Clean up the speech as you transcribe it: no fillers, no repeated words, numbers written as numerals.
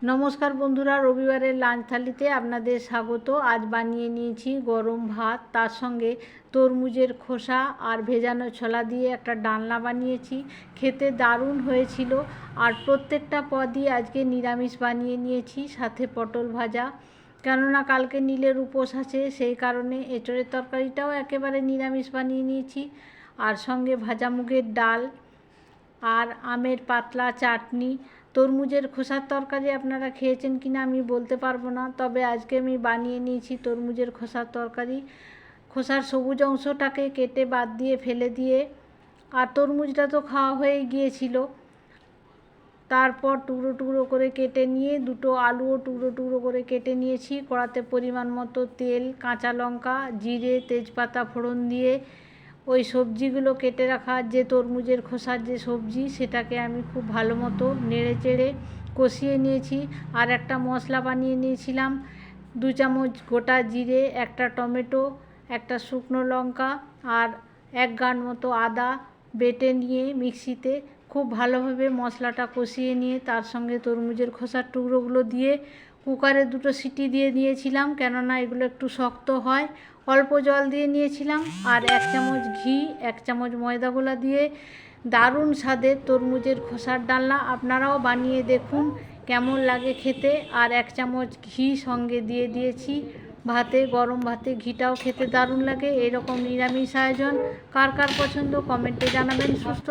নমস্কার বন্ধুরা, রবিবারের লাঞ্চ থালিতে আপনাদের স্বাগত। আজ বানিয়ে নিয়েছি গরম ভাত, তার সঙ্গে তরমুজের খোসা আর ভেজানো ছোলা দিয়ে একটা ডালনা বানিয়েছি। খেতে দারুণ হয়েছিল। আর প্রত্যেকটা পদই আজকে নিরামিষ বানিয়ে নিয়েছি, সাথে পটল ভাজা, কেননা কালকে নীলের উপোস আছে, সেই কারণে এঁচড়ের তরকারিটাও একেবারে নিরামিষ বানিয়ে নিয়েছি। আর সঙ্গে ভাজা মুগের ডাল আর আমের পাতলা চাটনি। তরমুজের খোসার তরকারি আপনারা খেয়েছেন কিনা আমি বলতে পারবো না, তবে আজকে আমি বানিয়ে নিয়েছি তরমুজের খোসার তরকারি। খোসার সবুজ অংশটাকে কেটে বাদ দিয়ে ফেলে দিয়ে, আর তরমুজটা তো খাওয়া হয়ে গিয়েছিল, তারপর টুকরো টুকরো করে কেটে নিয়ে দুটো আলুও টুকরো টুকরো করে কেটে নিয়েছি। কড়াতে পরিমাণ মতো তেল, কাঁচা লঙ্কা, জিরে, তেজপাতা ফোড়ন দিয়ে ওই সবজিগুলো কেটে রাখা, যে তরমুজের খোসার যে সবজি, সেটাকে আমি খুব ভালো মতো নেড়ে চেড়ে কষিয়ে নিয়েছি। আর একটা মশলা বানিয়ে নিয়েছিলাম, 2 চামচ গোটা জিরে, একটা টমেটো, একটা শুকনো লঙ্কা আর 1 গাঁট মতো আদা বেটে নিয়ে মিক্সিতে খুব ভালোভাবে মশলাটা কষিয়ে নিয়ে তার সঙ্গে তরমুজের খোসার টুকরোগুলো দিয়ে কুকারে 2টো সিটি দিয়ে দিয়েছিলাম, কেননা এগুলো একটু শক্ত হয়। অল্প জল দিয়ে নিয়েছিলাম আর 1 চামচ ঘি, 1 চামচ ময়দা গোলা দিয়ে দারুণ স্বাদের তরমুজের খোসার ডালনা। আপনারাও বানিয়ে দেখুন কেমন লাগে খেতে। আর 1 চামচ ঘি সঙ্গে দিয়ে দিয়েছি ভাতে, গরম ভাতে ঘিটাও খেতে দারুণ লাগে। এরকম নিরামিষ আয়োজন কার কার পছন্দ কমেন্টে জানাবেন। সুস্থ